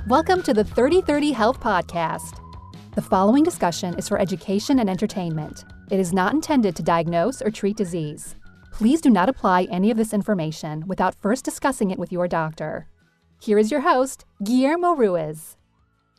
Welcome to the 30/30 Health Podcast. The following discussion is for education and entertainment. It is not intended to diagnose or treat disease. Please do not apply any of this information without first discussing it with your doctor. Here is your host, Guillermo Ruiz.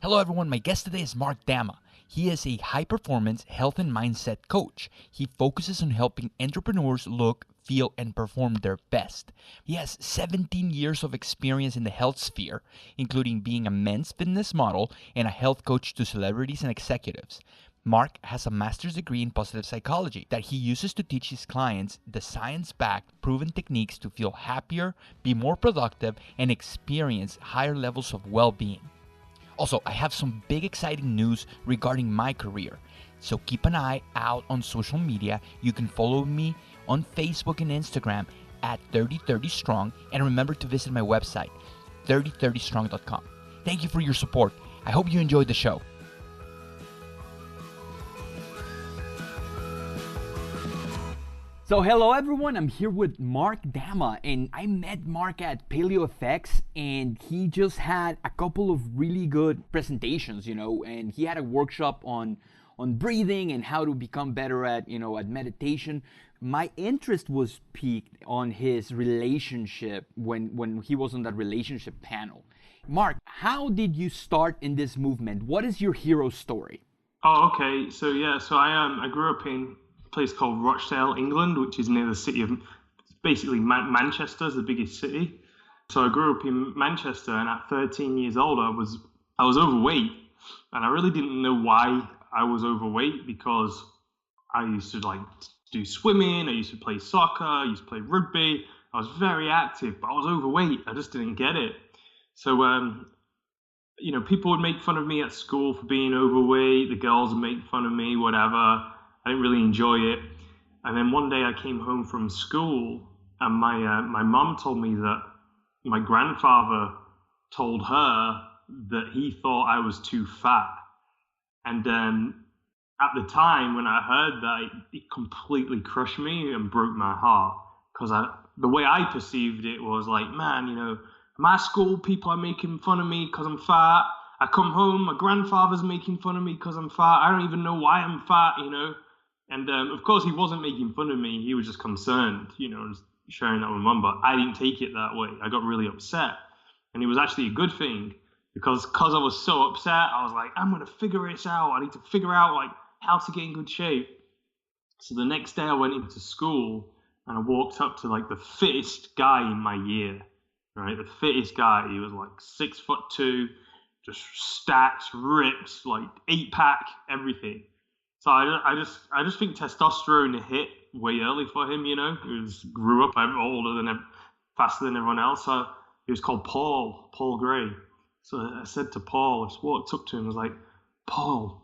Hello everyone, my guest today is Mark Dhamma. He is a high-performance health and mindset coach. He focuses on helping entrepreneurs look, feel, and perform their best. He has 17 years of experience in the health sphere, including being a men's fitness model and a health coach to celebrities and executives. Mark has a master's degree in positive psychology that he uses to teach his clients the science-backed, proven techniques to feel happier, be more productive, and experience higher levels of well-being. Also, I have some big exciting news regarding my career, so keep an eye out on social media. You can follow me on Facebook and Instagram at 3030strong, and remember to visit my website, 3030strong.com. Thank you for your support. I hope you enjoyed the show. So hello everyone, I'm here with Mark Dhamma, and I met Mark at PaleoFX, and he just had a couple of really good presentations, and he had a workshop on breathing and how to become better at meditation. My interest was piqued on his relationship when he was on that relationship panel. Mark, how did you start in this movement? What is your hero story? Oh, okay. So I grew up in place called Rochdale, England, which is near the city of, basically Manchester is the biggest city. So I grew up in Manchester, and at 13 years old, I was overweight, and I really didn't know why I was overweight, because I used to do swimming, I used to play soccer, I used to play rugby. I was very active, but I was overweight. I just didn't get it. So people would make fun of me at school for being overweight. The girls would make fun of me, whatever. I didn't really enjoy it. And then one day I came home from school, and my mum told me that my grandfather told her that he thought I was too fat. And at the time when I heard that, it completely crushed me and broke my heart, because the way I perceived it was like, man, my school people are making fun of me because I'm fat. I come home, my grandfather's making fun of me because I'm fat. I don't even know why I'm fat, And of course, he wasn't making fun of me. He was just concerned, just sharing that with Mum. But I didn't take it that way. I got really upset. And it was actually a good thing, because I was so upset, I was like, I'm going to figure this out. I need to figure out how to get in good shape. So the next day I went into school, and I walked up to the fittest guy in my year, right? The fittest guy. He was 6'2", just stacked, ripped, 8-pack, everything. So I just think testosterone hit way early for him, He grew up older faster than everyone else. So he was called Paul Gray. So I said to Paul, I just walked up to him, I was like, Paul,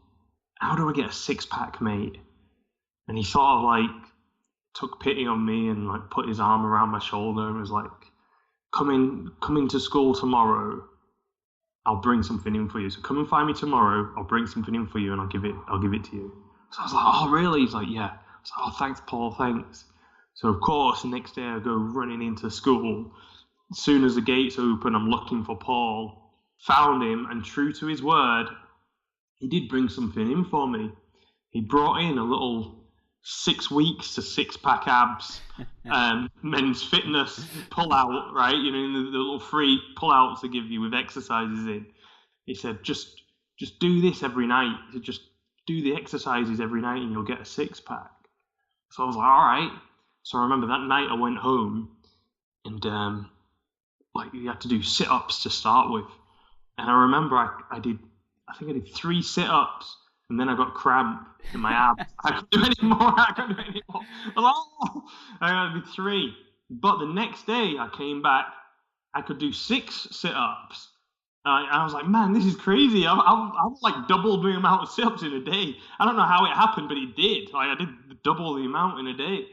how do I get a 6-pack, mate? And he sort of took pity on me and put his arm around my shoulder and was like, come into school tomorrow. I'll bring something in for you. So come and find me tomorrow. I'll bring something in for you, and I'll give it to you. So I was like, oh, really? He's like, yeah. I was like, oh, thanks, Paul, thanks. So, of course, the next day I go running into school. As soon as the gates open, I'm looking for Paul. Found him, and true to his word, he did bring something in for me. He brought in a little 6 weeks to 6-pack abs men's fitness pull-out, right? The little free pull-outs they give you with exercises in. He said, just do this every night. He said, just do the exercises every night and you'll get a 6-pack. So I was like, all right. So I remember that night I went home, and you had to do sit-ups to start with. And I remember I did 3 sit-ups, and then I got cramp in my abs. I couldn't do any more. I was like, oh, I did 3. But the next day I came back, I could do 6 sit-ups. I was like, man, this is crazy. I've doubled the amount of sit-ups in a day. I don't know how it happened, but it did. I did double the amount in a day.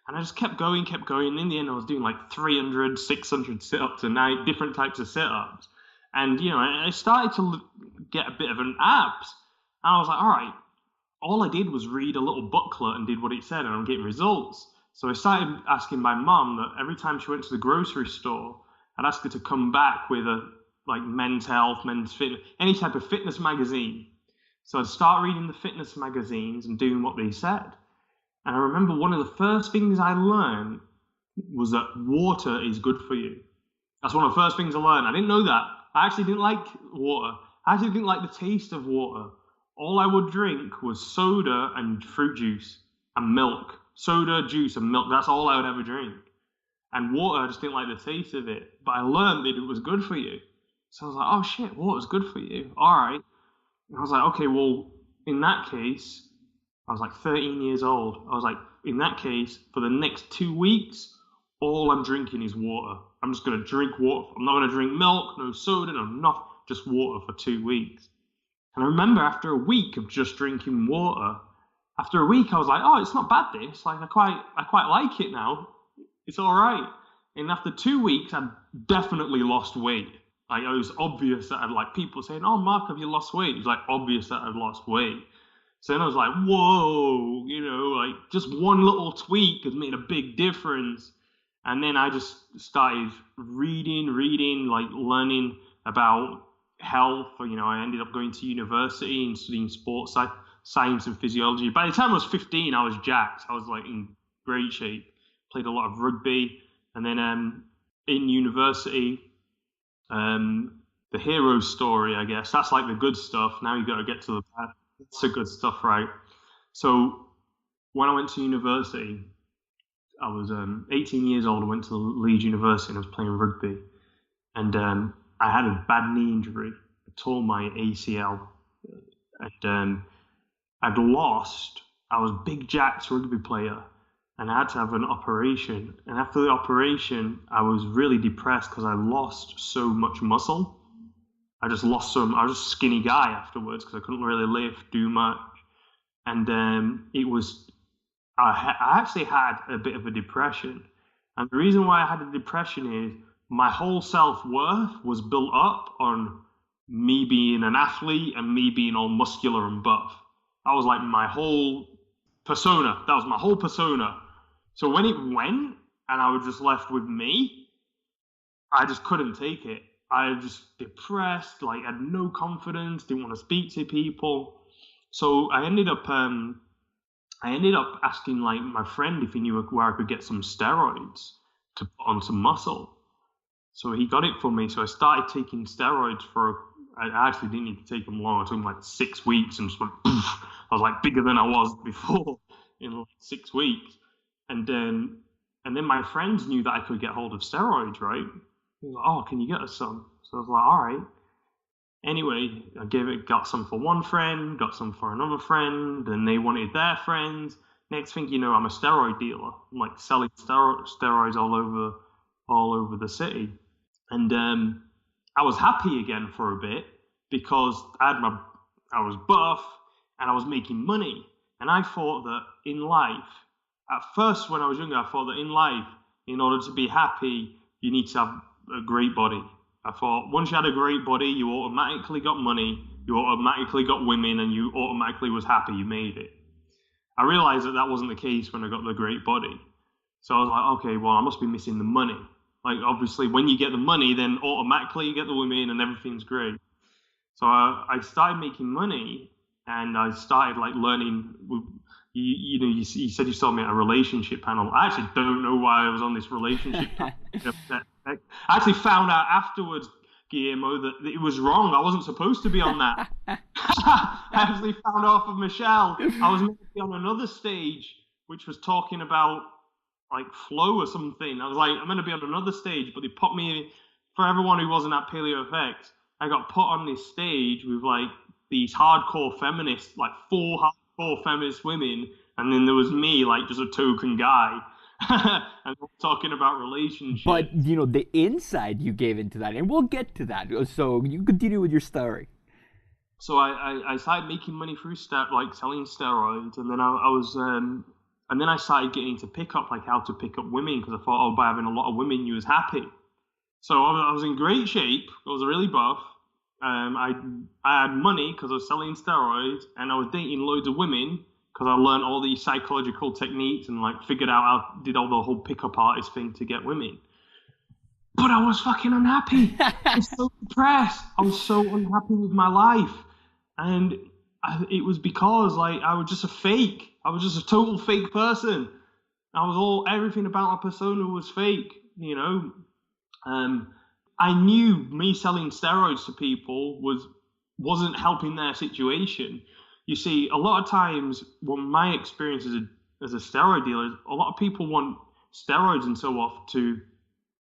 And I just kept going. And in the end, I was doing 300, 600 sit-ups a night, different types of sit-ups. And, I started to get a bit of an abs. And I was like, all right, all I did was read a little booklet and did what it said, and I'm getting results. So I started asking my mum that every time she went to the grocery store, I'd ask her to come back with a like Men's Health, Men's Fitness, any type of fitness magazine. So I'd start reading the fitness magazines and doing what they said. And I remember one of the first things I learned was that water is good for you. That's one of the first things I learned. I didn't know that. I actually didn't like water. I actually didn't like the taste of water. All I would drink was soda and fruit juice and milk. Soda, juice, and milk. That's all I would ever drink. And water, I just didn't like the taste of it. But I learned that it was good for you. So I was like, oh shit, water's good for you. All right. And I was like, okay, well, in that case, I was like 13 years old. I was like, in that case, for the next 2 weeks, all I'm drinking is water. I'm just going to drink water. I'm not going to drink milk, no soda, no nothing, just water for 2 weeks. And I remember after a week of just drinking water, after a week, I was like, oh, it's not bad, this. Like, I quite like it now. It's all right. And after 2 weeks, I definitely lost weight. Like, it was obvious that I'd like people saying, oh, Mark, have you lost weight? It was like obvious that I'd lost weight. So then I was like, whoa, like just one little tweak has made a big difference. And then I just started reading, like learning about health. I ended up going to university and studying sports science and physiology. By the time I was 15, I was jacked. I was like in great shape. Played a lot of rugby. And then in university, the hero story, I guess, that's like the good stuff. Now you got to get to the bad. That's the good stuff, right? So when I went to university, I was 18 years old. I went to Leeds University and I was playing rugby. And I had a bad knee injury. I tore my ACL. And I'd lost. I was a big jacked rugby player. And I had to have an operation. And after the operation, I was really depressed because I lost so much muscle. I was a skinny guy afterwards because I couldn't really lift, do much. And I actually had a bit of a depression. And the reason why I had a depression is my whole self-worth was built up on me being an athlete and me being all muscular and buff. That was like my whole persona. That was my whole persona. So when it went and I was just left with me, I just couldn't take it. I was just depressed, like had no confidence, didn't want to speak to people. So I ended up asking like my friend if he knew where I could get some steroids to put on some muscle. So he got it for me. So I started taking steroids I actually didn't need to take them long. I took them like 6 weeks and just went, poof. I was like bigger than I was before in like 6 weeks. And then my friends knew that I could get hold of steroids, right? He was like, oh, can you get us some? So I was like, all right. Anyway, got some for one friend, got some for another friend, and they wanted their friends. Next thing you know, I'm a steroid dealer. I'm like selling steroids all over the city. And I was happy again for a bit because I was buff and I was making money. And I thought that in life, at first when I was younger, I thought that in life, in order to be happy, you need to have a great body. I thought once you had a great body, you automatically got money, you automatically got women, and you automatically was happy, you made it. I realized that wasn't the case when I got the great body. So I was like, okay, well, I must be missing the money. Like, obviously, when you get the money, then automatically you get the women and everything's great. So I started making money, and I started like learning. You said you saw me at a relationship panel. I actually don't know why I was on this relationship panel. I actually found out afterwards, Guillermo, that it was wrong. I wasn't supposed to be on that. I actually found out from Michelle. I was meant to be on another stage, which was talking about like flow or something. I was like, I'm going to be on another stage, but they put me, for everyone who wasn't at Paleo FX, I got put on this stage with like these hardcore feminists, like 4 hardcore feminist women, and then there was me, like just a token guy. And we're talking about relationships. But, the insight you gave into that, and we'll get to that. So you continue with your story. So I started making money through selling steroids, and then and then I started getting into pickup, like how to pick up women, because I thought, by having a lot of women, you was happy. So I was in great shape. I was really buff. I had money because I was selling steroids, and I was dating loads of women because I learned all these psychological techniques and like figured out did all the whole pickup artist thing to get women. but I was fucking unhappy. I was so depressed. I was so unhappy with my life. And it was because like I was just a fake. I was just a total fake person. Everything about my persona was fake, you know. I knew me selling steroids to people wasn't helping their situation. You see, a lot of times, when my experience as a steroid dealer, a lot of people want steroids and so off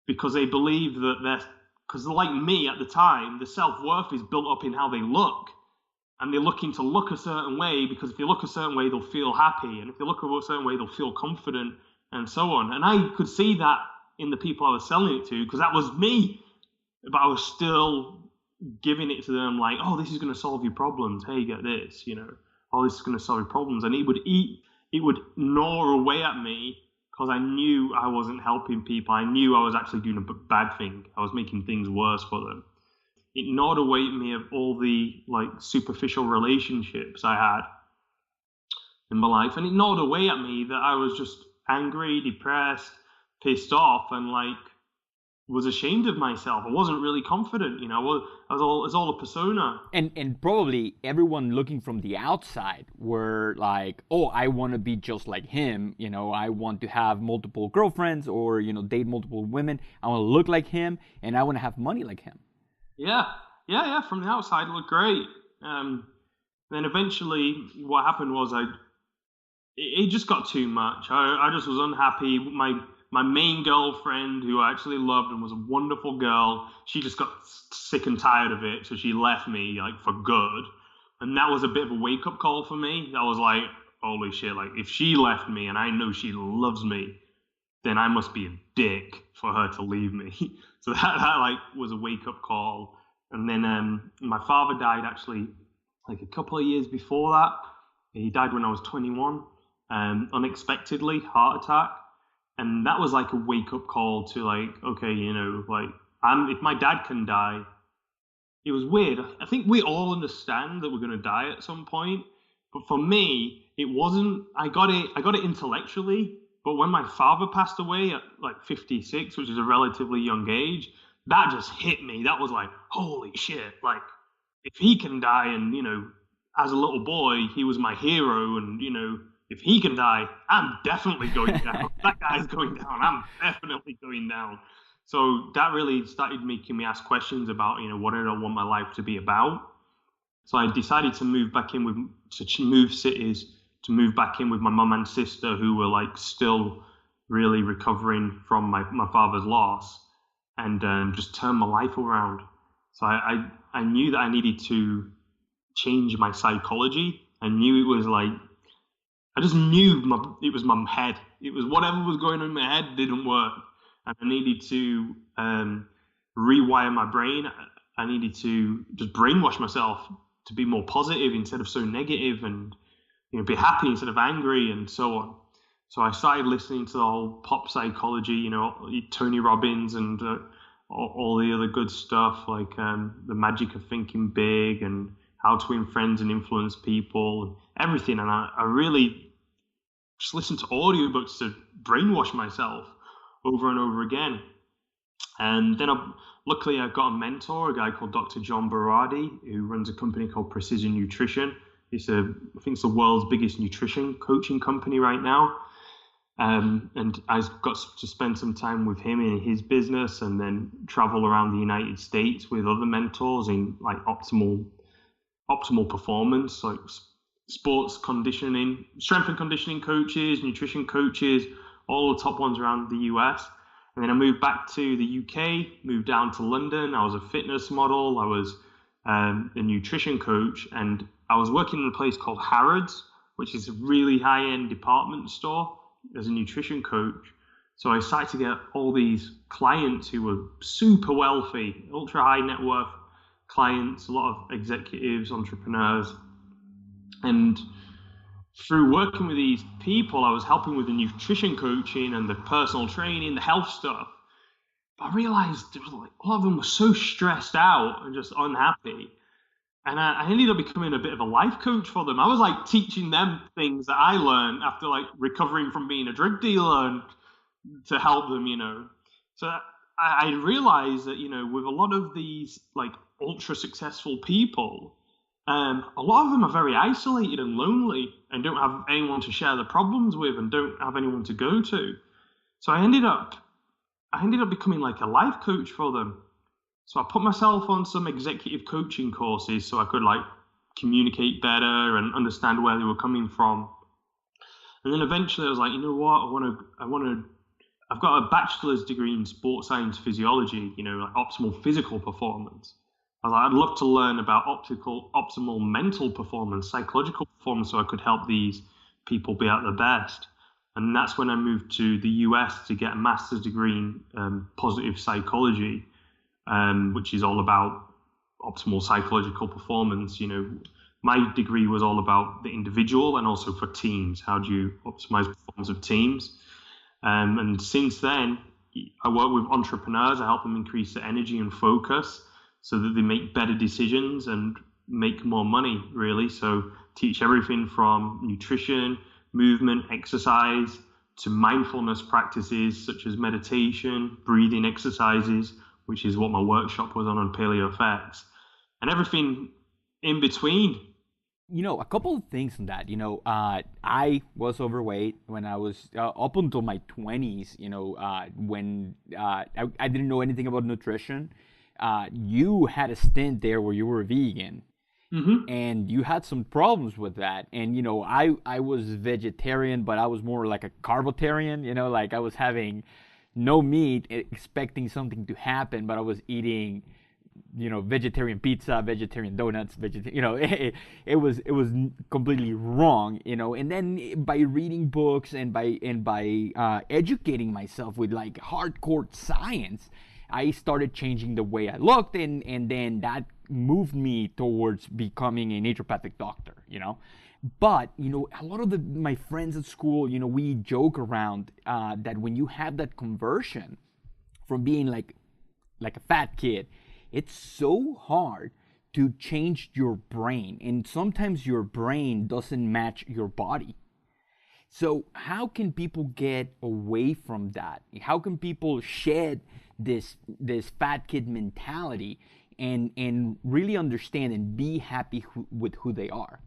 because they believe that because like me at the time, the self-worth is built up in how they look. And they're looking to look a certain way because if they look a certain way, they'll feel happy. And if they look a certain way, they'll feel confident and so on. And I could see that in the people I was selling it to because that was me. But I was still giving it to them like, oh, this is going to solve your problems. Hey, get this, you know. Oh, this is going to solve your problems. And it would gnaw away at me because I knew I wasn't helping people. I knew I was actually doing a bad thing. I was making things worse for them. It gnawed away at me of all the like superficial relationships I had in my life. And it gnawed away at me that I was just angry, depressed, pissed off, and like was ashamed of myself. I wasn't really confident, you know. I was all a persona. And probably everyone looking from the outside were like, oh, I want to be just like him. You know, I want to have multiple girlfriends or, you know, date multiple women. I want to look like him and I want to have money like him. Yeah. From the outside, it looked great. Then eventually, what happened was it just got too much. I just was unhappy. My main girlfriend, who I actually loved and was a wonderful girl, she just got sick and tired of it, so she left me like for good. And that was a bit of a wake-up call for me. I was like, holy shit! Like if she left me, and I know she loves me, then I must be a dick for her to leave me. So that like was a wake-up call. And then my father died actually like a couple of years before that. He died when I was 21, unexpectedly, heart attack. And that was like a wake-up call to like, okay, you know, like if my dad can die, it was weird. I think we all understand that we're going to die at some point. But for me, it wasn't. I got it intellectually. But when my father passed away at like 56, which is a relatively young age, that just hit me. That was like, holy shit. Like, if he can die and, you know, as a little boy, he was my hero. And, you know, if he can die, I'm definitely going down. That guy's going down. I'm definitely going down. So that really started making me ask questions about, you know, what did I want my life to be about? So I decided to move back in move cities, to move back in with my mum and sister who were like still really recovering from my father's loss, and just turn my life around. So I knew that I needed to change my psychology. I knew it was like, I just knew it was my head. It was whatever was going on in my head didn't work. And I needed to rewire my brain. I needed to just brainwash myself to be more positive instead of so negative, and, you know, be happy instead of angry, and so on. So I started listening to the whole pop psychology, you know, Tony Robbins and all the other good stuff, like the magic of thinking big and how to win friends and influence people, and everything. And I really just listened to audiobooks to brainwash myself over and over again. And then luckily I got a mentor, a guy called Dr. John Berardi, who runs a company called Precision Nutrition. I think it's the world's biggest nutrition coaching company right now. And I got to spend some time with him in his business, and then travel around the United States with other mentors in like optimal performance, like sports conditioning, strength and conditioning coaches, nutrition coaches, all the top ones around the US. And then I moved back to the UK, moved down to London. I was a fitness model. I was a nutrition coach, and I was working in a place called Harrods, which is a really high-end department store, as a nutrition coach. So I started to get all these clients who were super wealthy, ultra high net worth clients, a lot of executives, entrepreneurs. And through working with these people, I was helping with the nutrition coaching and the personal training, the health stuff. But I realized a lot of them were so stressed out and just unhappy. And I ended up becoming a bit of a life coach for them. I was like teaching them things that I learned after like recovering from being a drug dealer, and to help them, you know. So I realized that, with a lot of these like ultra successful people, a lot of them are very isolated and lonely and don't have anyone to share the problems with and don't have anyone to go to. So I ended up becoming like a life coach for them. So I put myself on some executive coaching courses so I could like communicate better and understand where they were coming from. And then eventually I was like, you know what, I've got a bachelor's degree in sports science physiology, like optimal physical performance. I was like, I'd love to learn about optimal mental performance, psychological performance, so I could help these people be at their best. And that's when I moved to the US to get a master's degree in positive psychology, which is all about optimal psychological performance. My degree was all about the individual and also for teams. How do you optimize performance of teams? And since then, I work with entrepreneurs. I help them increase their energy and focus so that they make better decisions and make more money, really. So teach everything from nutrition, movement, exercise, to mindfulness practices such as meditation, breathing exercises, which is what my workshop was on Paleo Effects, and everything in between. A couple of things on that. I was overweight when I was up until my 20s, when I didn't know anything about nutrition. You had a stint there where you were a vegan. Mm-hmm. And you had some problems with that. And, I was vegetarian, but I was more like a carbotarian, like I was having no meat, expecting something to happen, but I was eating vegetarian pizza, vegetarian donuts, it was completely wrong, and then by reading books and by educating myself with like hardcore science, I started changing the way I looked, and then that moved me towards becoming a naturopathic doctor, But, a lot of my friends at school, we joke around that when you have that conversion from being like a fat kid, it's so hard to change your brain, and sometimes your brain doesn't match your body. So how can people get away from that? How can people shed this fat kid mentality and really understand and be happy with who they are?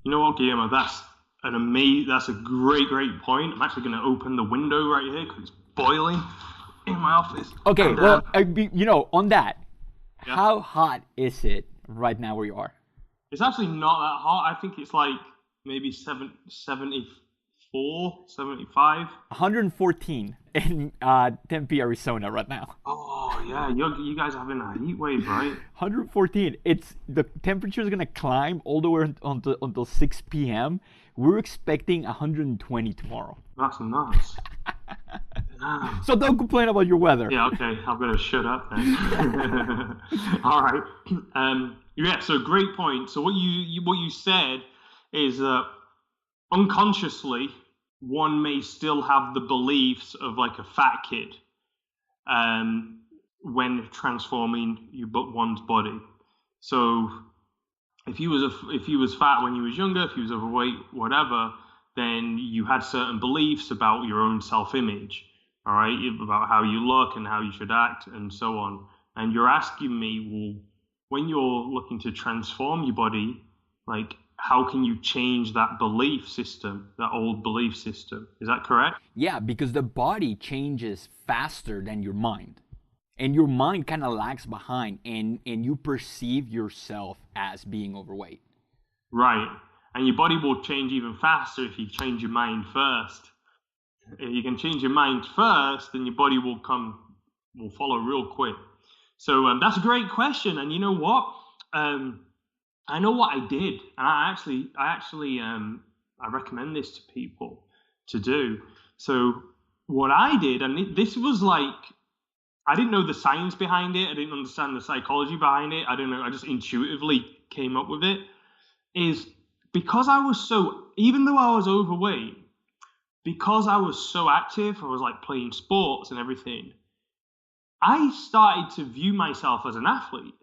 You know what, Guillermo? That's a great point. I'm actually going to open the window right here because it's boiling in my office. Okay, on that. Yeah. How hot is it right now where you are? It's actually not that hot. I think it's like maybe 74, 75. 114 in Tempe, Arizona right now. Oh, yeah. You guys are having a heat wave, right? 114. The temperature is going to climb all the way until 6 p.m. We're expecting 120 tomorrow. That's nuts. So don't complain about your weather. Yeah, okay. I'm going to shut up then. All right. So great point. So what you said is that unconsciously one may still have the beliefs of like a fat kid when transforming one's body. So if you was fat when you was younger, if you was overweight, whatever, then you had certain beliefs about your own self-image. All right, about how you look and how you should act and so on. And you're asking me, well, when you're looking to transform your body, like, how can you change that belief system, that old belief system? Is that correct? Yeah, because the body changes faster than your mind. And your mind kind of lags behind, and you perceive yourself as being overweight. Right. And your body will change even faster if you change your mind first. If you can change your mind first, then your body will follow real quick. So that's a great question. And you know what? I know what I did, and I recommend this to people to do. So what I did, and this was like, I didn't know the science behind it. I didn't understand the psychology behind it. I don't know. I just intuitively came up with it. Is because even though I was overweight, because I was so active, I was like playing sports and everything, I started to view myself as an athlete.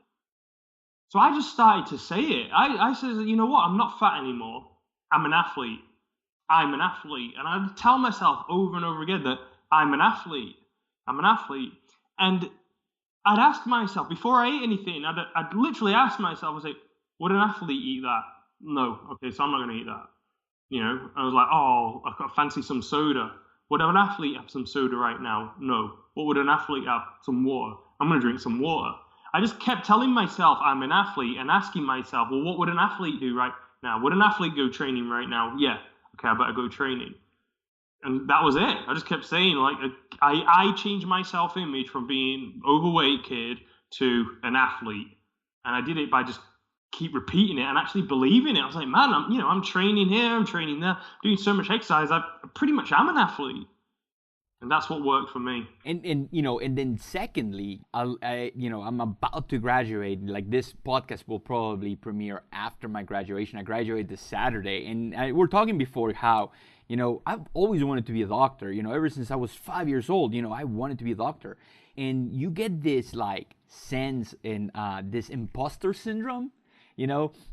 So I just started to say it. I said, you know what? I'm not fat anymore. I'm an athlete. I'm an athlete. And I tell myself over and over again that I'm an athlete. I'm an athlete. And I'd ask myself, before I ate anything, I'd literally ask myself, I was like, would an athlete eat that? No. Okay, so I'm not going to eat that. I was like, oh, I fancy some soda. Would an athlete have some soda right now? No. What would an athlete have? Some water. I'm going to drink some water. I just kept telling myself I'm an athlete and asking myself, well, what would an athlete do right now? Would an athlete go training right now? Yeah. Okay, I better go training. And that was it. I just kept saying, like, I changed my self-image from being overweight kid to an athlete. And I did it by just keep repeating it and actually believing it. I was like, man, I'm training here, I'm training there, doing so much exercise. I pretty much am an athlete. And that's what worked for me. And then secondly, I'm about to graduate. Like, this podcast will probably premiere after my graduation. I graduate this Saturday, and we're talking before how, I've always wanted to be a doctor. Ever since I was 5 years old, I wanted to be a doctor. And you get this like sense in this imposter syndrome,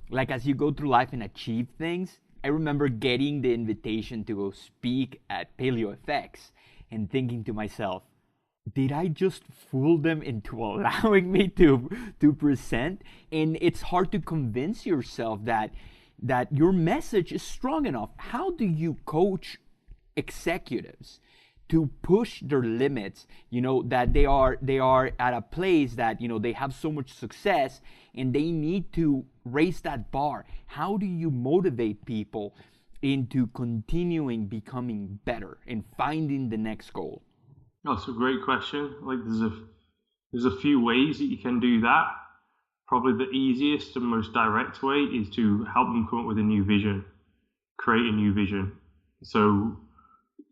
like as you go through life and achieve things. I remember getting the invitation to go speak at PaleoFX and thinking to myself, did I just fool them into allowing me to present? And it's hard to convince yourself that your message is strong enough. How do you coach executives to push their limits, that they are at a place that, they have so much success and they need to raise that bar? How do you motivate people into continuing becoming better and finding the next goal? That's a great question. Like, there's a few ways that you can do that. Probably the easiest and most direct way is to help them come up with a new vision, create a new vision. So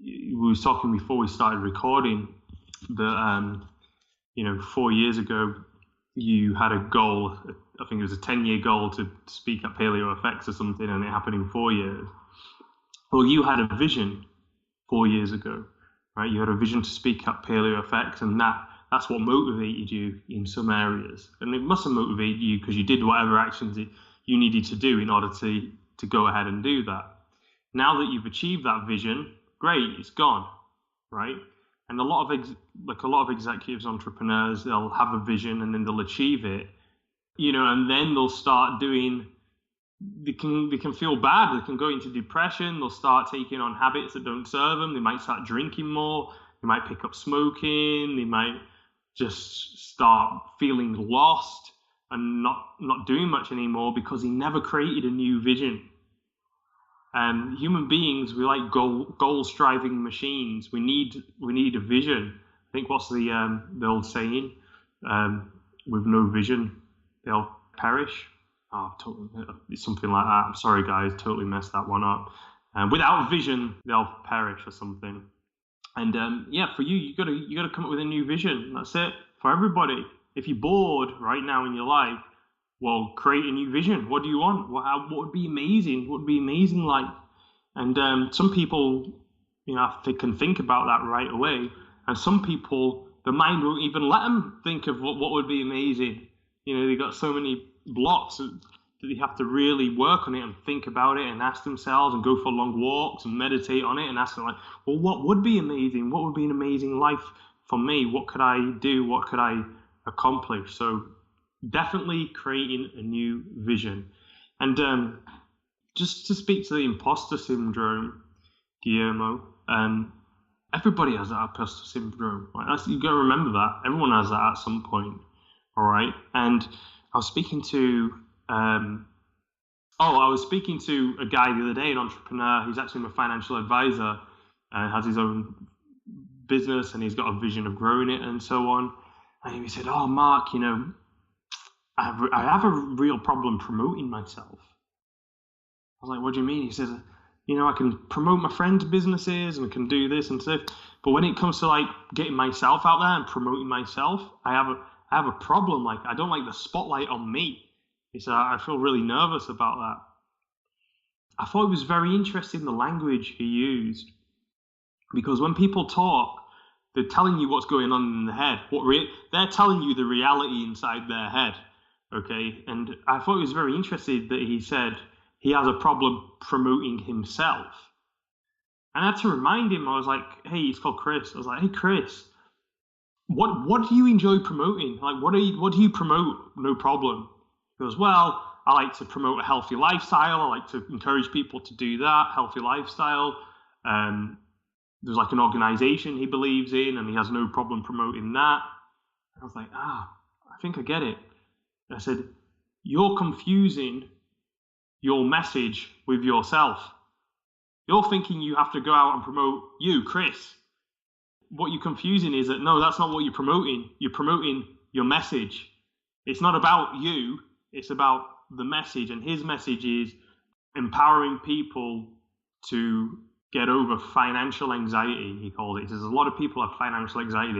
we were talking before we started recording that 4 years ago you had a goal. I think it was a 10-year goal to speak at PaleoFX or something, and it happened in 4 years. Well, you had a vision 4 years ago, right? You had a vision to speak at PaleoFX, and that's what motivated you in some areas. And it must have motivated you because you did whatever actions you needed to do in order to go ahead and do that. Now that you've achieved that vision, great, it's gone, right? And a lot of executives, entrepreneurs, they'll have a vision and then they'll achieve it, and then they'll start doing. They can feel bad. They can go into depression. They'll start taking on habits that don't serve them. They might start drinking more. They might pick up smoking. They might just start feeling lost and not doing much anymore because he never created a new vision. And human beings, we like goal-striving machines. We need a vision. I think what's the old saying? With no vision, they'll perish. Oh, it's something like that. I'm sorry, guys, totally messed that one up. Without vision, they'll perish or something. And for you gotta come up with a new vision. That's it for everybody. If you're bored right now in your life, well, create a new vision. What do you want? What would be amazing? What would be amazing like? And some people, they can think about that right away. And some people, the mind won't even let them think of what would be amazing. They got so many blocks that they have to really work on it and think about it and ask themselves and go for long walks and meditate on it and ask them, like, well, what would be amazing? What would be an amazing life for me? What could I do? What could I accomplish? So definitely creating a new vision. And just to speak to the imposter syndrome, Guillermo, everybody has that imposter syndrome. Right? You've got to remember that. Everyone has that at some point. All right. And I was speaking to a guy the other day, an entrepreneur. He's actually my financial advisor and has his own business, and he's got a vision of growing it and so on. And he said, "Oh, Mark, I have a real problem promoting myself." I was like, "What do you mean?" He says, "I can promote my friends' businesses and I can do this and stuff, but when it comes to like getting myself out there and promoting myself, I have a problem. Like, I don't like the spotlight on me." He said, "I feel really nervous about that." I thought it was very interesting the language he used, because when people talk, they're telling you what's going on in the head. They're telling you the reality inside their head, okay? And I thought it was very interesting that he said he has a problem promoting himself. And I had to remind him, I was like, "Hey, he's called Chris." I was like, "Hey, Chris, what do you enjoy promoting? Like, what do you promote? No problem. He goes, well, I like to promote a healthy lifestyle. I like to encourage people to do that, healthy lifestyle. There's like an organization he believes in, and he has no problem promoting that. I was like, I think I get it. I said, you're confusing your message with yourself. You're thinking you have to go out and promote you, Chris. What you're confusing is that, no, that's not what you're promoting. You're promoting your message. It's not about you. It's about the message. And his message is empowering people to get over financial anxiety, he calls it. He says a lot of people have financial anxiety.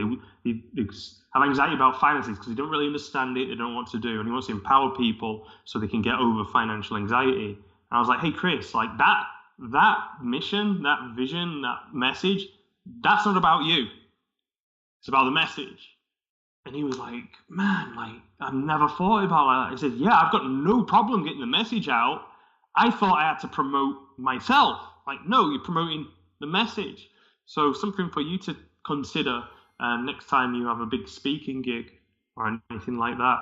They have anxiety about finances because they don't really understand it. They don't know what to do. And he wants to empower people so they can get over financial anxiety. And I was like, hey, Chris, like that mission, that vision, that message, that's not about you. It's about the message. And he was like, man, like, I've never thought about that. He said, yeah, I've got no problem getting the message out. I thought I had to promote myself. Like, no, you're promoting the message. So something for you to consider next time you have a big speaking gig or anything like that.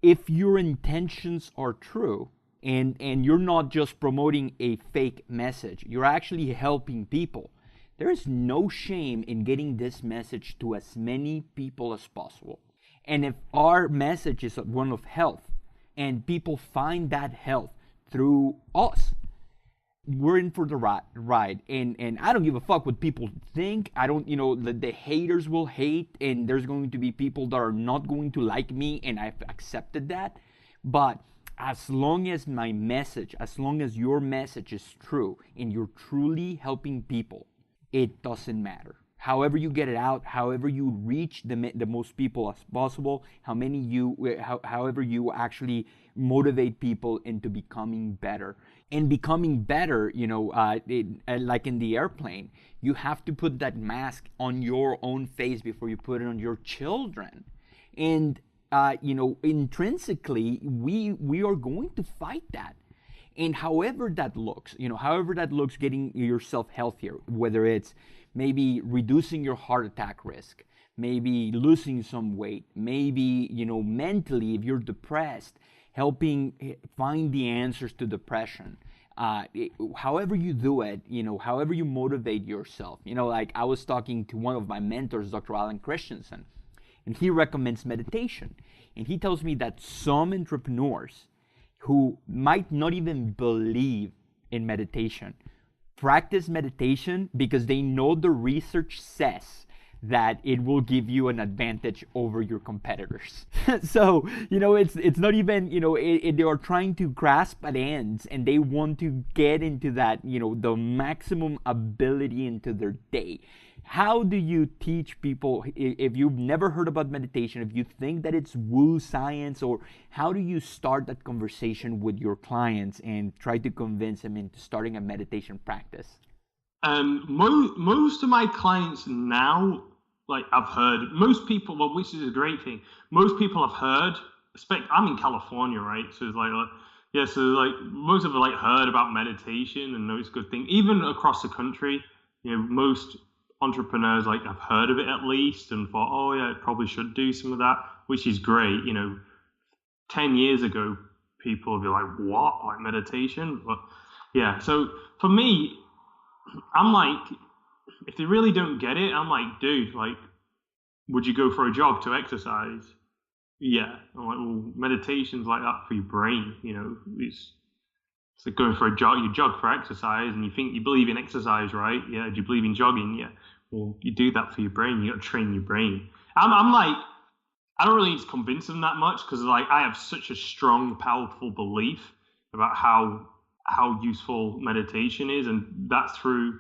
If your intentions are true, and you're not just promoting a fake message, you're actually helping people, there is no shame in getting this message to as many people as possible. And if our message is one of health, and people find that health through us, we're in for the ride. And I don't give a fuck what people think. I don't, the haters will hate, and there's going to be people that are not going to like me, and I've accepted that. But as long as my message, as long as your message is true, and you're truly helping people, it doesn't matter. However you get it out, however you reach the most people as possible, however you actually motivate people into becoming better. And becoming better, like in the airplane, you have to put that mask on your own face before you put it on your children. And, intrinsically, we are going to fight that. And however that looks, getting yourself healthier, whether it's maybe reducing your heart attack risk, maybe losing some weight, maybe, mentally, if you're depressed, helping find the answers to depression. However you do it, however you motivate yourself. Like I was talking to one of my mentors, Dr. Alan Christensen, and he recommends meditation. And he tells me that some entrepreneurs who might not even believe in meditation practice meditation because they know the research says that it will give you an advantage over your competitors. So, it's not even, they are trying to grasp at ends, and they want to get into that, the maximum ability into their day. How do you teach people, if you've never heard about meditation, if you think that it's woo science, or how do you start that conversation with your clients and try to convince them into starting a meditation practice? Most of my clients now, like I've heard, most people, well, which is a great thing, most people have heard, I'm in California, right? So it's like most of them like heard about meditation and know it's a good thing. Even across the country, most entrepreneurs like have heard of it at least and thought, oh yeah, I probably should do some of that, which is great. 10 years ago, people would be like, what? Like meditation? But yeah, so for me, I'm like, if they really don't get it, I'm like, dude, like, would you go for a jog to exercise? Yeah. I'm like, well, meditation's like that for your brain, it's like going for a jog. You jog for exercise, and you believe in exercise, right? Yeah. Do you believe in jogging? Yeah. Well, you do that for your brain. You got to train your brain. I'm like, I don't really need to convince them that much, because like I have such a strong, powerful belief about how useful meditation is, and that's through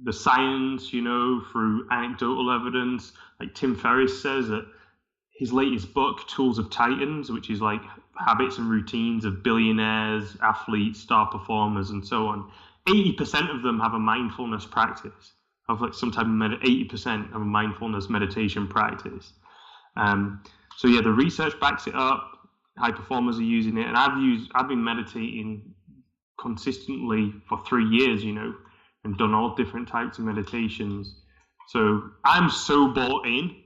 the science, through anecdotal evidence. Like Tim Ferriss says that his latest book, Tools of Titans, which is like habits and routines of billionaires, athletes, star performers, and so on, 80% of them have a mindfulness practice. Of like some type of 80% of a mindfulness meditation practice. So yeah, the research backs it up. High performers are using it, and I've been meditating consistently for 3 years, and done all different types of meditations. So I'm so bought in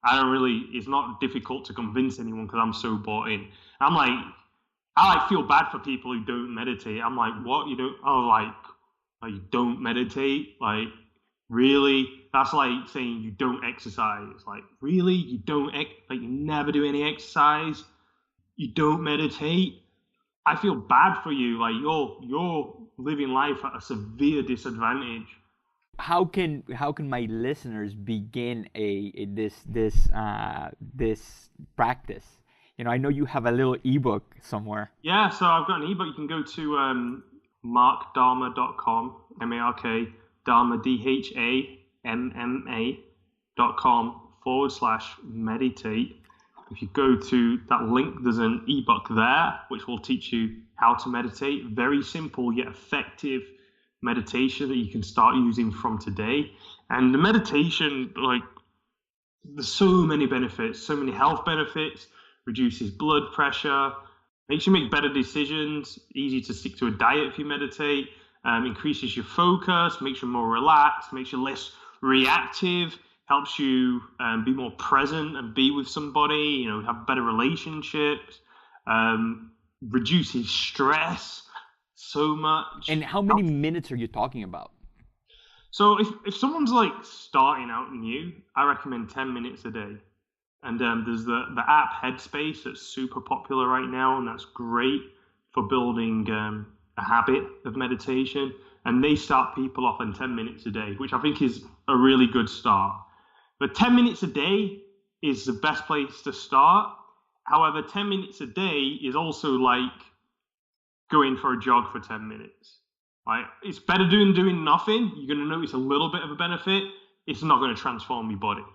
it's not difficult to convince anyone because I'm so bought in. I'm like, I like feel bad for people who don't meditate. I'm like, what? You don't? Oh, like you don't meditate? Like, really? That's like saying you don't exercise. Like, really? You don't, like, you never do any exercise? You don't meditate? I feel bad for you. Like, you're living life at a severe disadvantage. How can my listeners begin this practice? I know you have a little ebook somewhere. Yeah, so I've got an ebook. You can go to markdhamma.com, M-A-R-K, Dhamma, DHAMMA.com/meditate. If you go to that link, there's an ebook there which will teach you how to meditate. Very simple yet effective meditation that you can start using from today. And the meditation, like, there's so many benefits, so many health benefits. Reduces blood pressure, makes you make better decisions, easy to stick to a diet if you meditate, increases your focus, makes you more relaxed, makes you less reactive, helps you be more present and be with somebody, have better relationships, reduces stress so much. And how many minutes are you talking about? So if someone's like starting out new, I recommend 10 minutes a day. And there's the app Headspace that's super popular right now, and that's great for building a habit of meditation. And they start people off on 10 minutes a day, which I think is a really good start. But 10 minutes a day is the best place to start. However, 10 minutes a day is also like going for a jog for 10 minutes. Right? It's better doing nothing. You're going to notice a little bit of a benefit. It's not going to transform your body.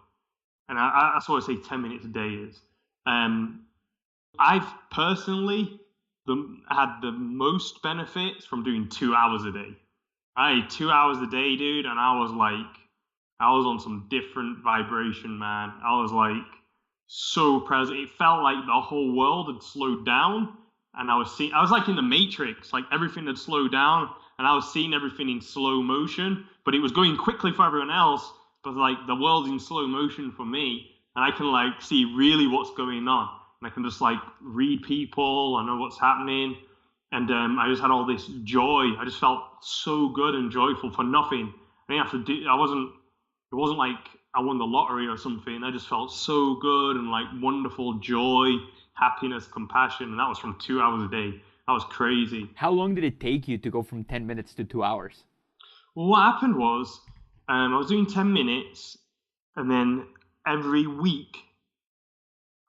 And that's what I say 10 minutes a day is. I've personally had the most benefits from doing 2 hours a day. 2 hours a day, dude, and I was on some different vibration, man. I was like so present. It felt like the whole world had slowed down, and I was like in the Matrix, like everything had slowed down, and I was seeing everything in slow motion, but it was going quickly for everyone else. But like the world's in slow motion for me, and I can like see really what's going on, and I can just like read people. I know what's happening, and I just had all this joy. I just felt so good and joyful for nothing. I didn't have to do. It wasn't like I won the lottery or something. I just felt so good and like wonderful joy, happiness, compassion, and that was from 2 hours a day. That was crazy. How long did it take you to go from 10 minutes to 2 hours? Well, what happened was, I was doing 10 minutes, and then every week,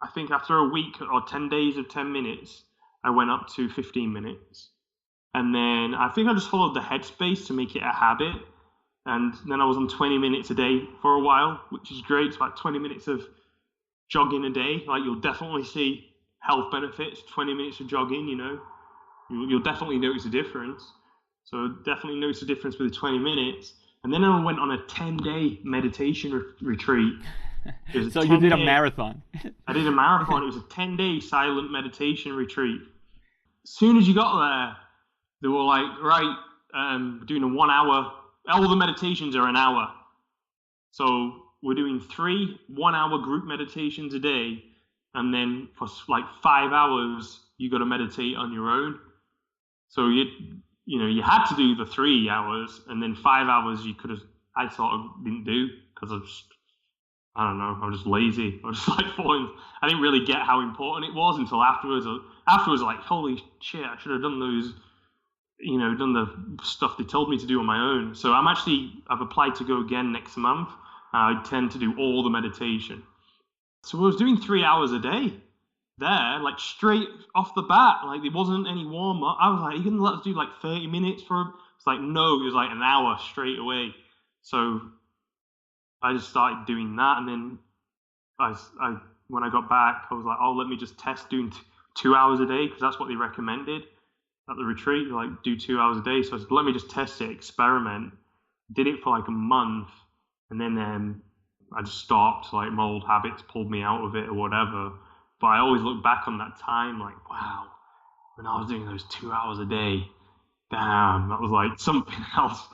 I think after a week or 10 days of 10 minutes, I went up to 15 minutes. And then I think I just followed the Headspace to make it a habit. And then I was on 20 minutes a day for a while, which is great. It's about 20 minutes of jogging a day. Like, you'll definitely see health benefits, 20 minutes of jogging, You'll definitely notice a difference. So definitely notice a difference with the 20 minutes. And then I went on a 10-day meditation retreat. So you did a marathon. I did a marathon. It was a 10-day silent meditation retreat. As soon as you got there, they were like, right, doing a 1 hour. All the meditations are an hour. So we're doing 3 1-hour group meditations a day. And then for like 5 hours, you got to meditate on your own. So you had to do the 3 hours, and then 5 hours I sort of didn't do because I don't know, I was just lazy. I was just like I didn't really get how important it was until afterwards. Afterwards, like, holy shit, I should have done those, done the stuff they told me to do on my own. So I've applied to go again next month. I tend to do all the meditation. So I was doing 3 hours a day there, like straight off the bat. Like, there wasn't any warm up. I was like, you can let us do like 30 minutes for it? It's like, no, it was like an hour straight away. So I just started doing that, and then I when I got back, I was like, oh, let me just test doing 2 hours a day, because that's what they recommended at the retreat, like do 2 hours a day. So I said, let me just test it, experiment. Did it for like a month, and then I just stopped. Like, my old habits pulled me out of it or whatever. But I always look back on that time like, wow, when I was doing those 2 hours a day, damn, that was like something else.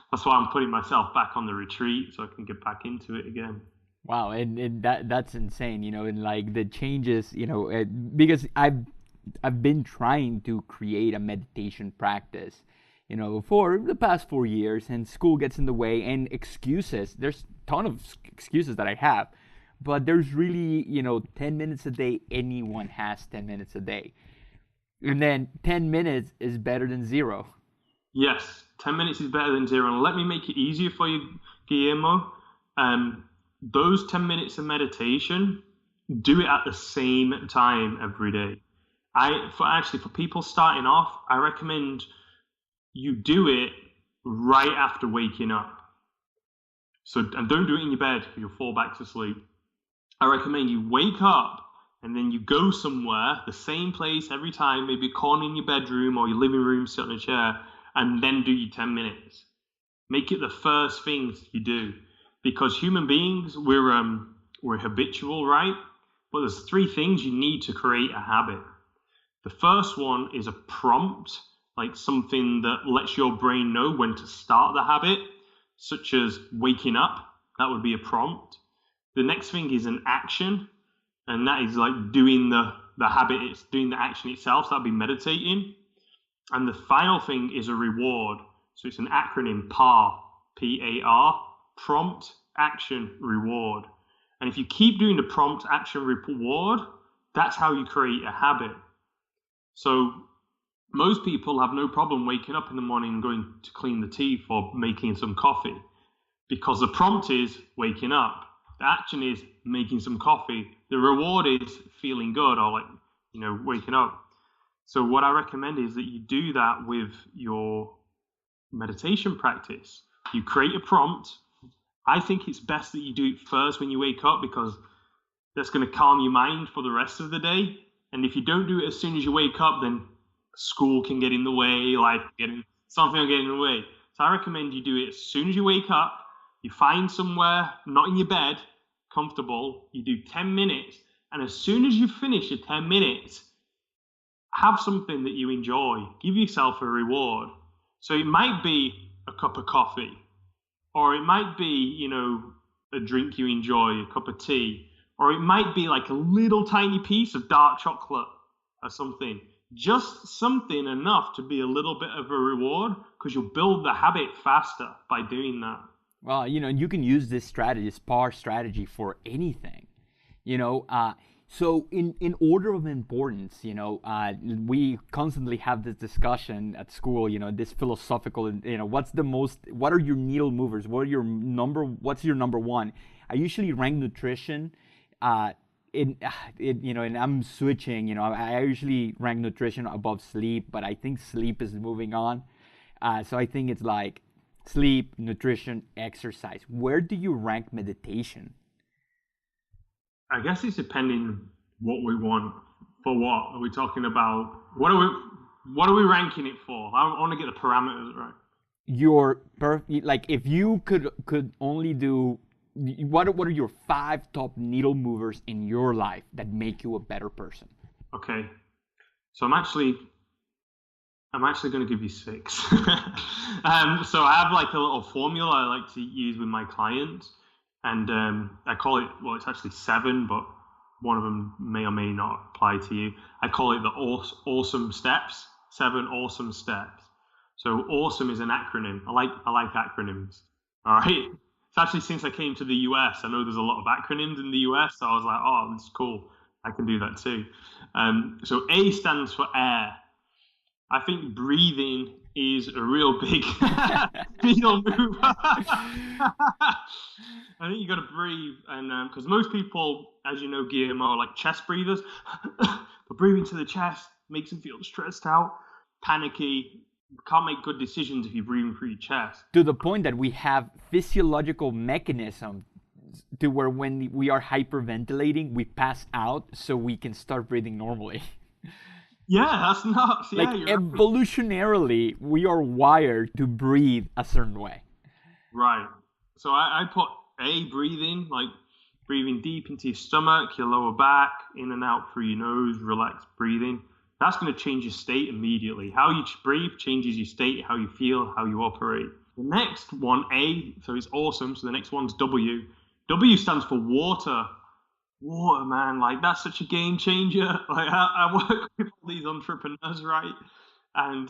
That's why I'm putting myself back on the retreat so I can get back into it again. Wow, and that's insane, and like the changes, because I've been trying to create a meditation practice, for the past 4 years, and school gets in the way, and excuses. There's a ton of excuses that I have, but there's really, 10 minutes a day. Anyone has 10 minutes a day, and then 10 minutes is better than zero. Yes, 10 minutes is better than zero. And let me make it easier for you, Guillermo. Those 10 minutes of meditation, do it at the same time every day. For people starting off, I recommend you do it right after waking up. And don't do it in your bed, you'll fall back to sleep. I recommend you wake up and then you go somewhere, the same place every time, maybe a corner in your bedroom or your living room, sit on a chair, and then do your 10 minutes. Make it the first things you do. Because human beings, we're habitual, right? But there's 3 things you need to create a habit. The first one is a prompt, like something that lets your brain know when to start the habit, such as waking up. That would be a prompt. The next thing is an action, and that is like doing the habit, it's doing the action itself. So that'd be meditating. And the final thing is a reward. So it's an acronym, PAR, P-A-R, prompt, action, reward. And if you keep doing the prompt, action, reward, that's how you create a habit. So most people have no problem waking up in the morning and going to clean the teeth or making some coffee, because the prompt is waking up. The action is making some coffee. The reward is feeling good or waking up. So what I recommend is that you do that with your meditation practice. You create a prompt. I think it's best that you do it first when you wake up, because that's going to calm your mind for the rest of the day. And if you don't do it as soon as you wake up, then school can get in the way, something will get in the way. So I recommend you do it as soon as you wake up. You find somewhere, not in your bed, comfortable. You do 10 minutes. And as soon as you finish your 10 minutes, have something that you enjoy. Give yourself a reward. So it might be a cup of coffee, or it might be, a drink you enjoy, a cup of tea, or it might be like a little tiny piece of dark chocolate or something. Just something enough to be a little bit of a reward, because you'll build the habit faster by doing that. Well, you can use this strategy, this PAR strategy, for anything. So in order of importance, we constantly have this discussion at school, this philosophical, what are your needle movers? What's your number one? I usually rank nutrition, and I'm switching, I usually rank nutrition above sleep, but I think sleep is moving on. So I think it's like sleep, nutrition, exercise. Where do you rank meditation? I guess it's depending what we want. For what are we talking about? What are we ranking it for? I want to get the parameters right. If you could only do, what are your 5 top needle movers in your life that make you a better person? Okay, so I'm actually going to give you 6. So I have like a little formula I like to use with my clients. And I call it, it's actually 7, but one of them may or may not apply to you. I call it the awesome steps, 7 awesome steps. So awesome is an acronym. I like acronyms. All right. It's actually, since I came to the US, I know there's a lot of acronyms in the US. So I was like, oh, this is cool. I can do that too. So A stands for air. I think breathing is a real big needle mover. I think you got to breathe, and because most people, as you know, Guillermo, are like chest breathers. But breathing to the chest makes them feel stressed out, panicky. You can't make good decisions if you're breathing through your chest. To the point that we have physiological mechanism to where when we are hyperventilating, we pass out so we can start breathing normally. Yeah, that's nuts. Yeah, like evolutionarily, we are wired to breathe a certain way. Right. So I put A, breathing, like breathing deep into your stomach, your lower back, in and out through your nose, relaxed breathing. That's going to change your state immediately. How you breathe changes your state, how you feel, how you operate. The next one, A, so it's awesome. So the next one's W. W stands for water. Water, man, like that's such a game changer. Like I work with all these entrepreneurs, right? And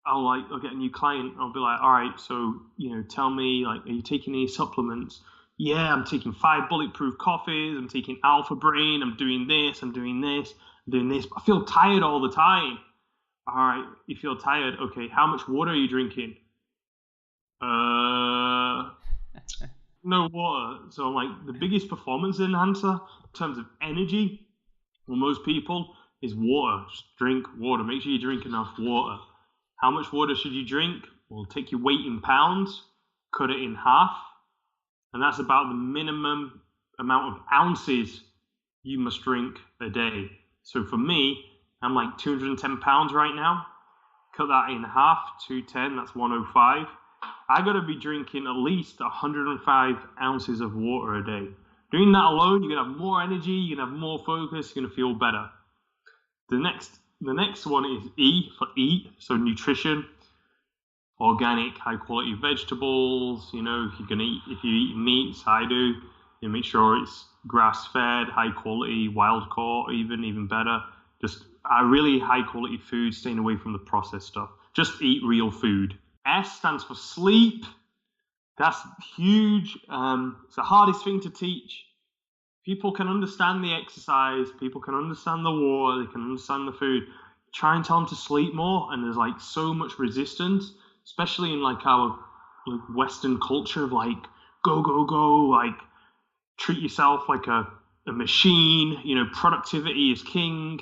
I'll get a new client. I'll be like, all right, so tell me, like, are you taking any supplements? Yeah, I'm taking 5 bulletproof coffees. I'm taking Alpha Brain. I'm doing this. I'm doing this. I'm doing this. I feel tired all the time. All right, you feel tired. Okay, how much water are you drinking? No water. So I'm like, the biggest performance enhancer in terms of energy for most people is water. Just drink water. Make sure you drink enough water. How much water should you drink? Well, take your weight in pounds, cut it in half, and that's about the minimum amount of ounces you must drink a day. So for me, I'm like 210 pounds right now. Cut that in half, 210, that's 105. I got to be drinking at least 105 ounces of water a day. Doing that alone, you're going to have more energy, you're going to have more focus, you're going to feel better. The next one is E for eat, so nutrition, organic, high quality vegetables. If you eat meats, I do, make sure it's grass fed, high quality, wild caught, even better. Just really high quality food, staying away from the processed stuff. Just eat real food. S stands for sleep. That's huge. It's the hardest thing to teach. People can understand the exercise, people can understand the water, they can understand the food. Try and tell them to sleep more, and there's like so much resistance, especially in like our Western culture of like go, like treat yourself like a machine. Productivity is king.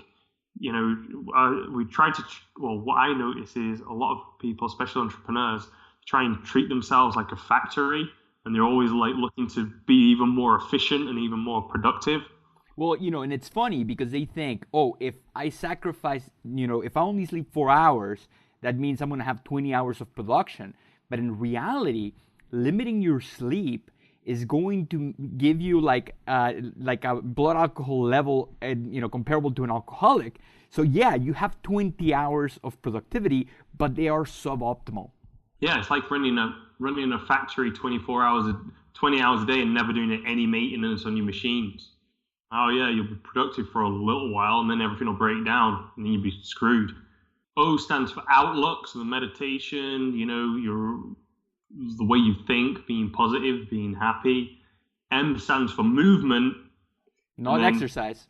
We try to. Well, what I notice is a lot of people, especially entrepreneurs, try and treat themselves like a factory, and they're always like looking to be even more efficient and even more productive. Well, and it's funny because they think, oh, if I sacrifice, if I only sleep 4 hours, that means I'm going to have 20 hours of production. But in reality, limiting your sleep is going to give you like a blood alcohol level, comparable to an alcoholic. So yeah, you have 20 hours of productivity, but they are suboptimal. Yeah, it's like running a factory 20 hours a day and never doing any maintenance on your machines. Oh yeah, you'll be productive for a little while, and then everything will break down, and then you'll be screwed. O stands for outlook, so the meditation, the way you think, being positive, being happy. M stands for movement. Not exercise.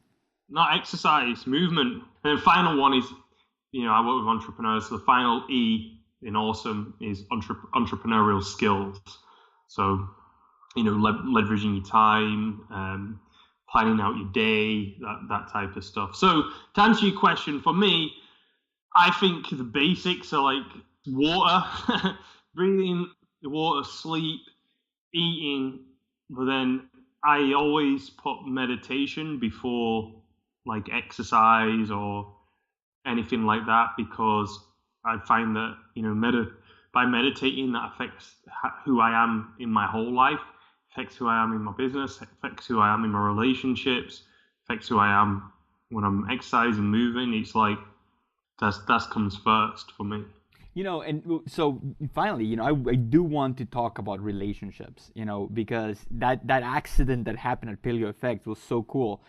Not exercise, movement. And the final one is, I work with entrepreneurs, so the final E in awesome is entrepreneurial skills. So, leveraging your time, planning out your day, that type of stuff. So to answer your question, for me, I think the basics are like water, breathing, water, sleep, eating, but then I always put meditation before like exercise or anything like that, because I find that, by meditating, that affects who I am in my whole life, affects who I am in my business, affects who I am in my relationships, affects who I am when I'm exercising, moving. It's like that comes first for me. And so finally, I do want to talk about relationships, because that accident that happened at Paleo Effect was so cool.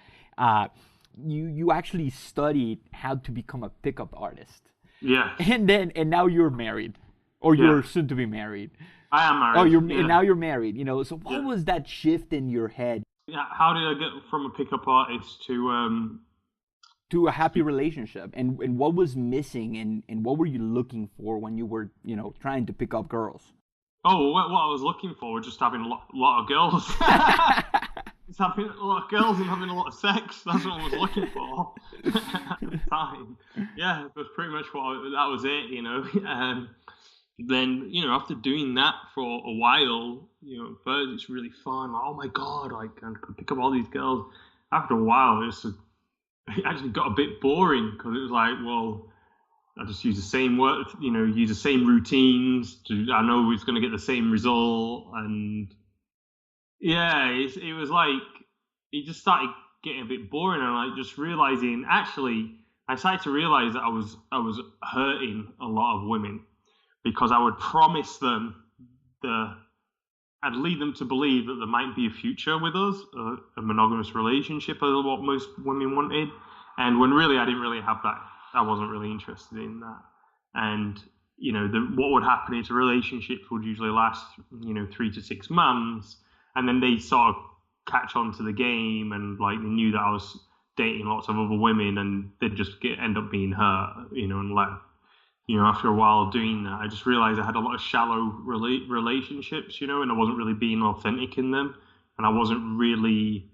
You actually studied how to become a pickup artist. Yeah. And now you're married, or you're soon to be married. I am married. Oh, and now you're married. So what was that shift in your head? Yeah. How did I get from a pickup artist to a happy relationship, and what was missing, and what were you looking for when you were trying to pick up girls? Oh, what I was looking for was just having a lot of girls. Just having a lot of girls and having a lot of sex. That's what I was looking for at the time. Yeah, it was pretty much that was it. Then after doing that for a while, at first it's really fun. Like, oh my god, I could pick up all these girls. After a while, it actually got a bit boring, because it was like, well, I just use the same work, use the same routines. I know it's going to get the same result, and yeah, it was like it just started getting a bit boring, and like just realizing, actually, I started to realize that I was hurting a lot of women, because I would promise them the I'd lead them to believe that there might be a future with us, a monogamous relationship, is what most women wanted. And when really I didn't really have that, I wasn't really interested in that. And what would happen is relationships would usually last 3 to 6 months, and then they sort of catch on to the game, and like they knew that I was dating lots of other women, and they'd just end up being hurt, and left. After a while of doing that, I just realized I had a lot of shallow relationships, and I wasn't really being authentic in them, and I wasn't really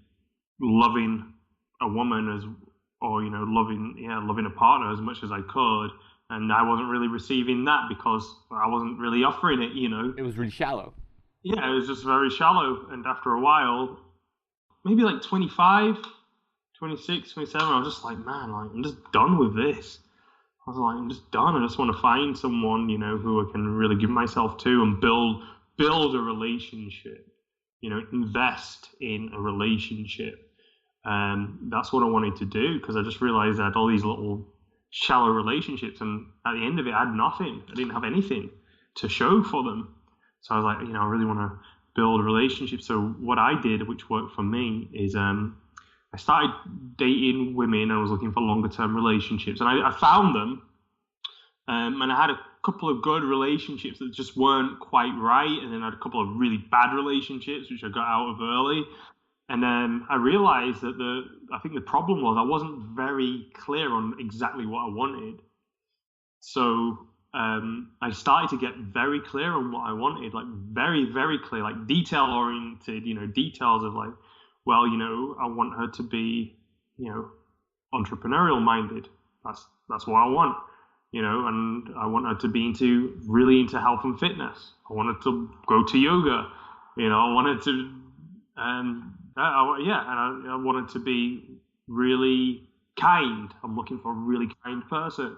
loving a woman loving a partner as much as I could, and I wasn't really receiving that because I wasn't really offering it. It was really shallow. Yeah, it was just very shallow, and after a while, maybe like 25, 26, 27, I was just like, man, like I'm just done with this. I was like, I'm just done. I just want to find someone, who I can really give myself to and build a relationship, invest in a relationship. That's what I wanted to do, because I just realized I had all these little shallow relationships, and at the end of it, I had nothing. I didn't have anything to show for them. So I was like, I really want to build a relationship. So what I did, which worked for me, is I started dating women. I was looking for longer term relationships, and I found them. And I had a couple of good relationships that just weren't quite right, and then I had a couple of really bad relationships which I got out of early. And then I realized that I think the problem was I wasn't very clear on exactly what I wanted. So I started to get very clear on what I wanted, like very, very clear, like detail oriented, details of like, well, I want her to be, entrepreneurial minded. That's what I want, and I want her to be really into health and fitness. I want her to go to yoga, I wanted to, I wanted to be really kind. I'm looking for a really kind person.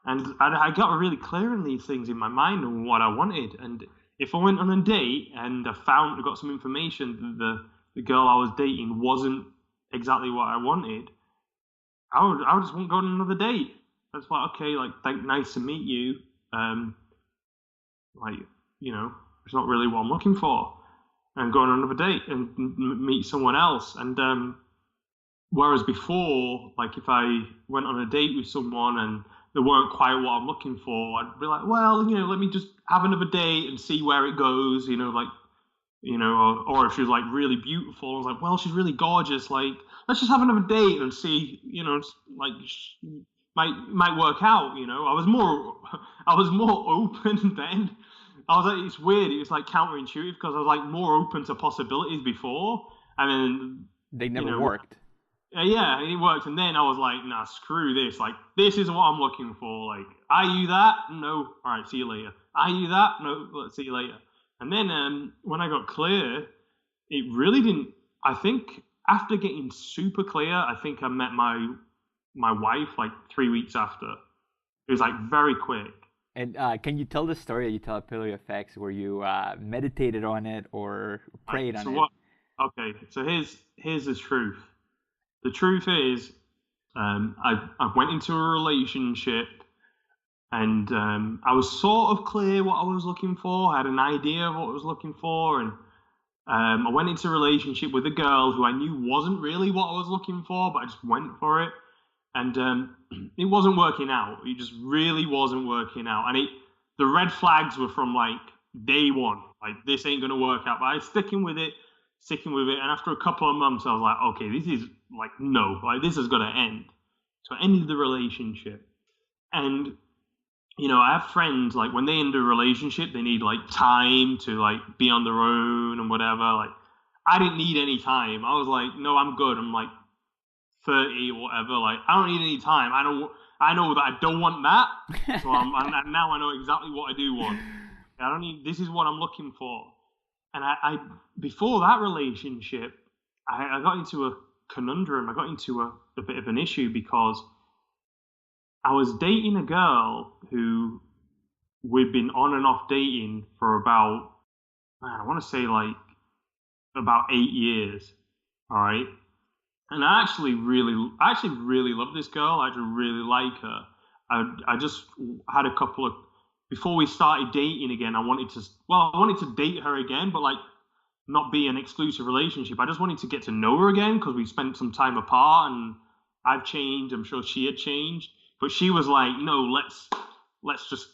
And I got really clear on these things in my mind on what I wanted. And if I went on a date and I got some information that the girl I was dating wasn't exactly what I wanted, I would just want to go on another date. That's like, okay, like, nice to meet you. It's not really what I'm looking for. And go on another date and meet someone else. And whereas before, like if I went on a date with someone and they weren't quite what I'm looking for, I'd be like, well, let me just have another date and see where it goes, or if she was like really beautiful, I was like, well, she's really gorgeous, like let's just have another date and see, like might work out. I was more open then. I was like, it's weird, it was like counterintuitive, because I was like more open to possibilities before, and then they never worked. Yeah, it worked, and then I was like, nah, screw this. Like, this is what I'm looking for. Like, are you that? No. All right, see you later. Are you that? No. Let's see you later. And then when I got clear, it really didn't. I think after getting super clear, I think I met my wife like 3 weeks after. It was like very quick. And can you tell the story that you tell at Paleo FX where you meditated on it or prayed on it? Okay, so here's the truth. The truth is, I went into a relationship, and I was sort of clear what I was looking for. I had an idea of what I was looking for, and I went into a relationship with a girl who I knew wasn't really what I was looking for, but I just went for it. And it wasn't working out. It just really wasn't working out. And the red flags were from like day one. Like, this ain't gonna work out. But I was sticking with it. And after a couple of months, I was like, okay, this is like, no, like this is gonna end. So I ended the relationship. And I have friends, like when they end a relationship, they need like time to like be on their own and whatever. Like, I didn't need any time. I was like, no, I'm good. I'm like 30 or whatever. Like, I don't need any time. I know that I don't want that. So and now I know exactly what I do want. I don't need. This is what I'm looking for. And I before that relationship, I got into a conundrum. I got into a bit of an issue, because I was dating a girl who we'd been on and off dating for about, I want to say like about 8 years. All right. And I actually really love this girl. I actually really like her. I just had a couple of, before we started dating again, I wanted to date her again, but like not be an exclusive relationship. I just wanted to get to know her again because we spent some time apart, and I've changed. I'm sure she had changed, but she was like, "No, let's just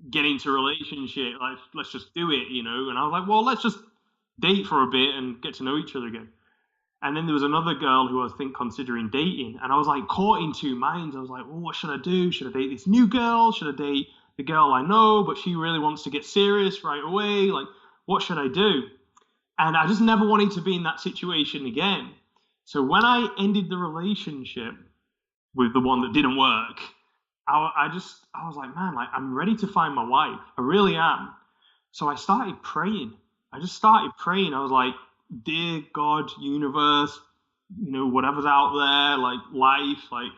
get into a relationship. Let's just do it, you know." And I was like, "Well, let's just date for a bit and get to know each other again." And then there was another girl who I was considering dating, and I was like caught in two minds. I was like, "Well, what should I do? Should I date this new girl? Should I date the girl I know, but she really wants to get serious right away? Like, what should I do?" And I just never wanted to be in that situation again. So when I ended the relationship with the one that didn't work, I was like, man, like I'm ready to find my wife. I really am. So I started praying. I just started praying. I was like, dear God, universe, you know, whatever's out there, like life, like,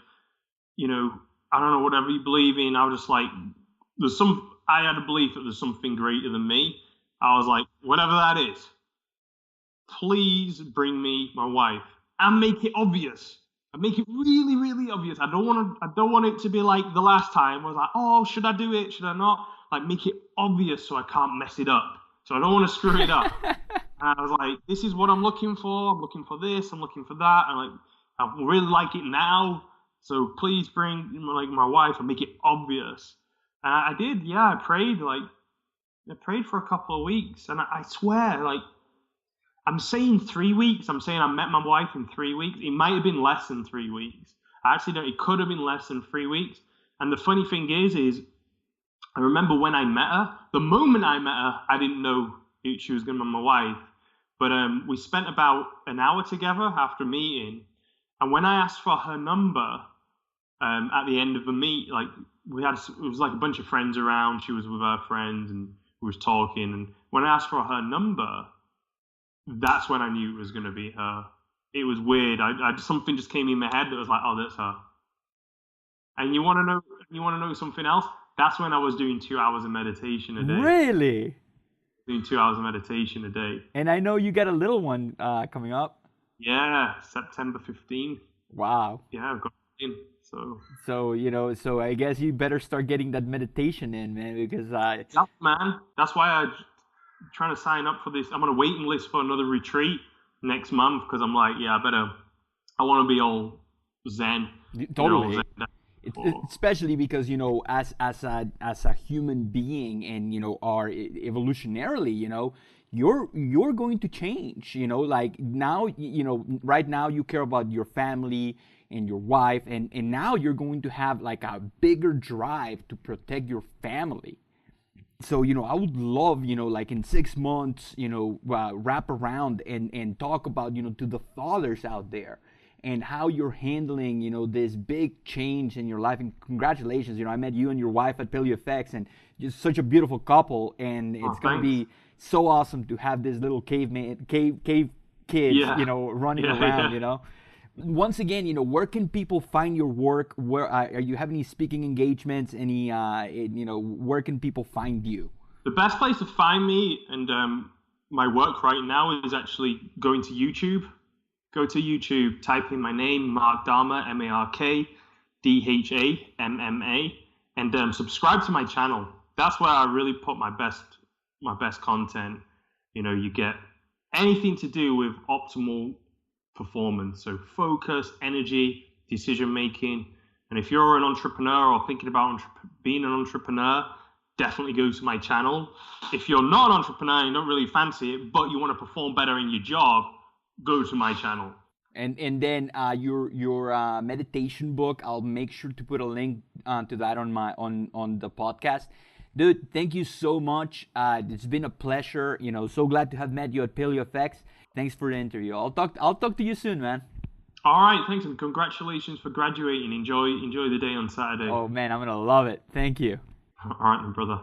you know, I don't know, whatever you believe in. I was just like, I had a belief that there's something greater than me. I was like, whatever that is, please bring me my wife and make it obvious. And make it really, really obvious. I don't want it to be like the last time. I was like, oh, should I do it? Should I not? Like, make it obvious so I can't mess it up. So I don't want to screw it up. And I was like, this is what I'm looking for. I'm looking for this. I'm looking for that. And like, I really like it now. So please bring like my wife and make it obvious. And I did. Yeah, I prayed for a couple of weeks. And I swear, like, I'm saying 3 weeks. I'm saying I met my wife in 3 weeks. It might have been less than 3 weeks. I actually don't. It could have been less than 3 weeks. And the funny thing is I remember when I met her. The moment I met her, I didn't know she was going to be my wife. But we spent about an hour together after meeting. And when I asked for her number at the end of the meet, like it was like a bunch of friends around. She was with her friends and we was talking. And when I asked for her number, that's when I knew it was going to be her. It was weird. Something just came in my head that was like, oh, that's her. And you want to know something else? That's when I was doing 2 hours of meditation a day. Really? Doing 2 hours of meditation a day. And I know you got a little one coming up. Yeah, September 15th. Wow. Yeah, I've got it in. So so I guess you better start getting that meditation in, man, because yeah, man. That's why I'm trying to sign up for this. I'm on a waiting list for another retreat next month because I'm like, yeah, I want to be all zen. Totally. You know, especially because as a human being and are evolutionarily, you're going to change, like now, right now you care about your family and your wife, and now you're going to have like a bigger drive to protect your family. So, I would love, like in 6 months, wrap around and talk about, to the fathers out there and how you're handling, this big change in your life. And congratulations, I met you and your wife at PaleoFX, and just such a beautiful couple. And it's going to be so awesome to have this little cave kids, running around, Once again, where can people find your work? Where are you having any speaking engagements? Any, where can people find you? The best place to find me and my work right now is actually going to YouTube. Go to YouTube, type in my name, Mark Dhamma, MarkDhamma, and subscribe to my channel. That's where I really put my best content. You get anything to do with optimal performance, so focus, energy, decision making. And if you're an entrepreneur or thinking about being an entrepreneur, definitely go to my channel. If you're not an entrepreneur, you don't really fancy it, but you want to perform better in your job, go to my channel. And then your meditation book, I'll make sure to put a link to that on the podcast. Dude, thank you so much. It's been a pleasure. So glad to have met you at PaleoFX. Thanks for the interview. I'll talk to you soon, man. All right, thanks, and congratulations for graduating. Enjoy the day on Saturday. Oh man, I'm gonna love it. Thank you. All right, then, brother.